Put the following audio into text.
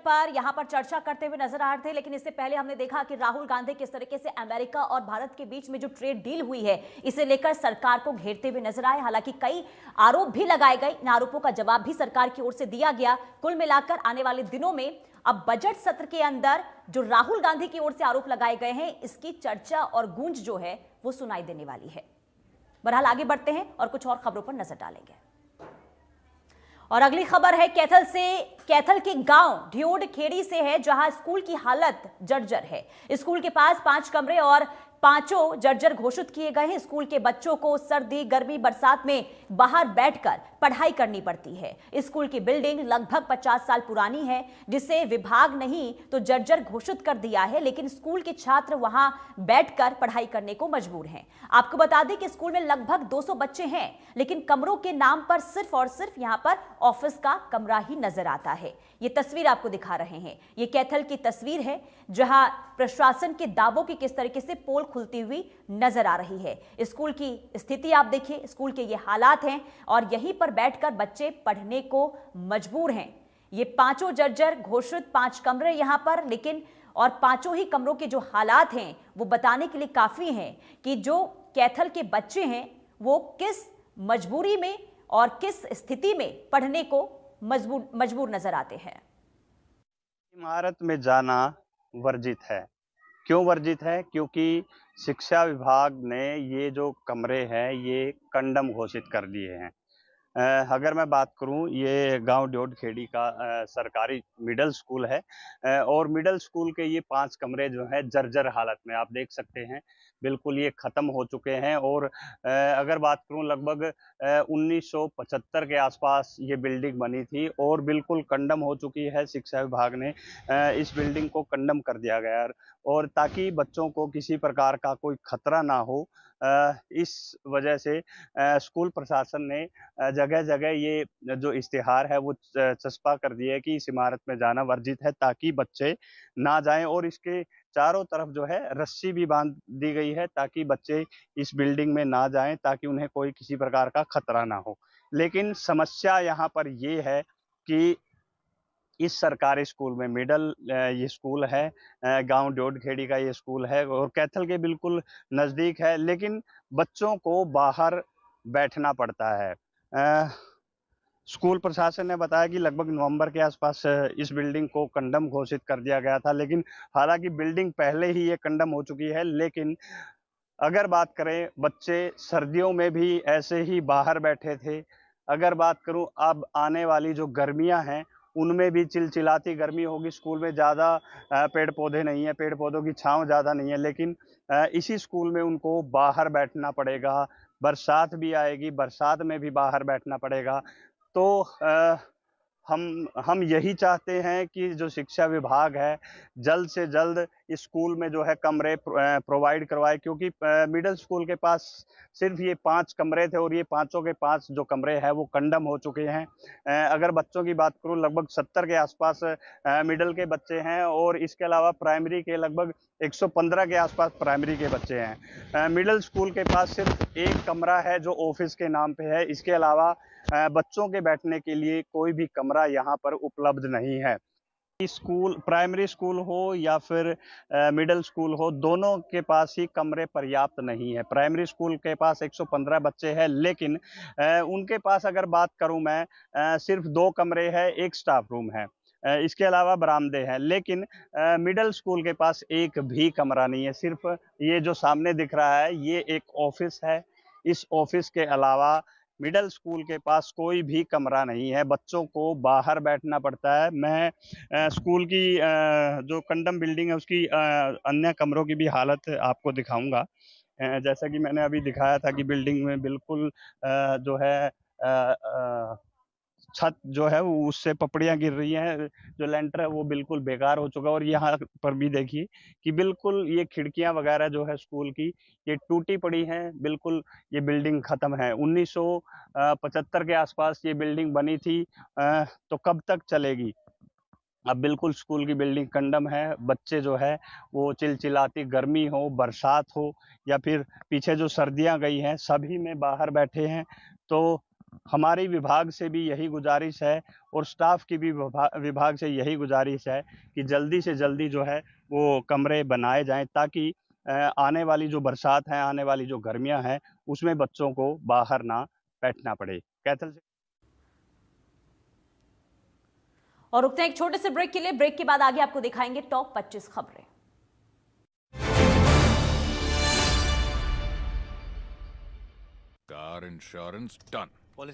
पर यहां पर चर्चा करते हुए नजर आ रहे थे, लेकिन इससे पहले हमने देखा कि राहुल गांधी किस तरीके से अमेरिका और भारत के बीच में जो ट्रेड डील हुई है इसे लेकर सरकार को घेरते हुए नजर आए। हालांकि कई आरोप भी लगाए गए, इन आरोपों का जवाब भी सरकार की ओर से दिया गया। कुल मिलाकर आने वाले दिनों में अब बजट सत्र के अंदर जो राहुल गांधी की ओर से आरोप लगाए गए हैं, इसकी चर्चा और गूंज जो है वो सुनाई देने वाली है। बहरहाल आगे बढ़ते हैं और कुछ और खबरों पर नजर डालेंगे। और अगली खबर है कैथल से। कैथल के गांव ढियोड खेड़ी से है, जहां स्कूल की हालत जर्जर है। स्कूल के पास 5 कमरे और पांचों जर्जर घोषित किए गए हैं। स्कूल के बच्चों को सर्दी, गर्मी, बरसात में बाहर बैठकर पढ़ाई करनी पड़ती है। स्कूल की बिल्डिंग लगभग 50 साल पुरानी है, जिसे विभाग नहीं तो जर्जर घोषित कर दिया है, लेकिन स्कूल के छात्र वहां बैठकर पढ़ाई करने को मजबूर हैं। आपको बता दें कि स्कूल में लगभग 200 बच्चे हैं, लेकिन कमरों के नाम पर सिर्फ और सिर्फ यहां पर ऑफिस का कमरा ही नजर आता है। ये तस्वीर आपको दिखा रहे हैं, ये कैथल की तस्वीर है, जहां प्रशासन के दावों की किस तरीके से पोल खुलती हुई नजर आ रही है। स्कूल की स्थिति आप देखिए, स्कूल के ये हालात हैं और यहीं पर बैठकर बच्चे पढ़ने को मजबूर हैं। ये पांचों जर्जर घोषित 5 कमरे यहां पर, लेकिन और पांचों ही कमरों के जो हालात हैं वो बताने के लिए काफी हैं कि जो कैथल के बच्चे हैं वो किस मजबूरी में और किस स्थिति में पढ़ने को मजबूर नजर आते हैं। इमारत में जाना वर्जित है। क्यों वर्जित है? क्योंकि शिक्षा विभाग ने ये जो कमरे हैं ये कंडम घोषित कर दिए हैं। अगर मैं बात करूं, ये गांव ढियोड खेड़ी का सरकारी मिडिल स्कूल है और मिडिल स्कूल के ये 5 कमरे जो हैं जर्जर हालत में आप देख सकते हैं, बिल्कुल ये ख़त्म हो चुके हैं। और अगर बात करूं, लगभग 1975 के आसपास ये बिल्डिंग बनी थी और बिल्कुल कंडम हो चुकी है। शिक्षा विभाग ने इस बिल्डिंग को कंडम कर दिया गया और ताकि बच्चों को किसी प्रकार का कोई खतरा ना हो, इस वजह से स्कूल प्रशासन ने जगह जगह ये जो इश्तिहार है वो चस्पा कर दिया है कि इस इमारत में जाना वर्जित है, ताकि बच्चे ना जाएं। और इसके चारों तरफ जो है रस्सी भी बांध दी गई है ताकि बच्चे इस बिल्डिंग में ना जाएं, ताकि उन्हें कोई किसी प्रकार का खतरा ना हो। लेकिन समस्या यहाँ पर ये है कि इस सरकारी स्कूल में ये स्कूल है, गांव ढियोड खेड़ी का ये स्कूल है और कैथल के बिल्कुल नज़दीक है, लेकिन बच्चों को बाहर बैठना पड़ता है। स्कूल प्रशासन ने बताया कि लगभग नवंबर के आसपास इस बिल्डिंग को कंडम घोषित कर दिया गया था, लेकिन हालांकि बिल्डिंग पहले ही ये कंडम हो चुकी है। लेकिन अगर बात करें, बच्चे सर्दियों में भी ऐसे ही बाहर बैठे थे। अगर बात करूं, अब आने वाली जो गर्मियां हैं उनमें भी चिलचिलाती गर्मी होगी। स्कूल में ज़्यादा पेड़ पौधे नहीं है, पेड़ पौधों की छांव ज़्यादा नहीं है, लेकिन इसी स्कूल में उनको बाहर बैठना पड़ेगा। बरसात भी आएगी, बरसात में भी बाहर बैठना पड़ेगा। तो हम यही चाहते हैं कि जो शिक्षा विभाग है जल्द से जल्द इस स्कूल में जो है कमरे प्रोवाइड करवाए, क्योंकि मिडिल स्कूल के पास सिर्फ ये 5 कमरे थे और ये पांचों के 5 जो कमरे हैं वो कंडम हो चुके हैं। अगर बच्चों की बात करूं, लगभग 70 के आसपास मिडिल के बच्चे हैं और इसके अलावा प्राइमरी के लगभग 115 के आसपास प्राइमरी के बच्चे हैं। मिडिल स्कूल के पास सिर्फ एक कमरा है जो ऑफिस के नाम पे है। इसके अलावा बच्चों के बैठने के लिए कोई भी कमरा यहाँ पर उपलब्ध नहीं है। स्कूल, प्राइमरी स्कूल हो या फिर मिडिल स्कूल हो, दोनों के पास ही कमरे पर्याप्त नहीं है। प्राइमरी स्कूल के पास 115 बच्चे हैं, लेकिन उनके पास अगर बात करूं मैं, सिर्फ 2 कमरे हैं, 1 स्टाफ रूम है, इसके अलावा बरामदे हैं। लेकिन मिडिल स्कूल के पास एक भी कमरा नहीं है। सिर्फ ये जो सामने दिख रहा है ये एक ऑफिस है। इस ऑफिस के अलावा मिडिल स्कूल के पास कोई भी कमरा नहीं है। बच्चों को बाहर बैठना पड़ता है। मैं स्कूल की जो कंडम बिल्डिंग है उसकी अन्य कमरों की भी हालत आपको दिखाऊंगा। जैसा कि मैंने अभी दिखाया था कि बिल्डिंग में बिल्कुल जो है छत जो है वो उससे पपड़ियाँ गिर रही हैं, जो लेंटर है वो बिल्कुल बेकार हो चुका है। और यहाँ पर भी देखिए कि बिल्कुल ये खिड़कियाँ वगैरह जो है स्कूल की ये टूटी पड़ी हैं, बिल्कुल ये बिल्डिंग ख़त्म है। 1975 के आसपास ये बिल्डिंग बनी थी, तो कब तक चलेगी? अब बिल्कुल स्कूल की बिल्डिंग कंडम है। बच्चे जो है वो चिलचिलाती गर्मी हो, बरसात हो या फिर पीछे जो सर्दियाँ गई हैं, सभी में बाहर बैठे हैं। तो हमारी विभाग से भी यही गुजारिश है और स्टाफ की भी विभाग से यही गुजारिश है कि जल्दी से जल्दी जो है वो कमरे बनाए जाएं, ताकि आने वाली जो बरसात है, आने वाली जो गर्मियां हैं, उसमें बच्चों को बाहर ना बैठना पड़े। कैथल से और रुकते हैं एक छोटे से ब्रेक के लिए। ब्रेक के बाद आगे आपको दिखाएंगे टॉप 25 खबरें। Car insurance done. पॉलिसी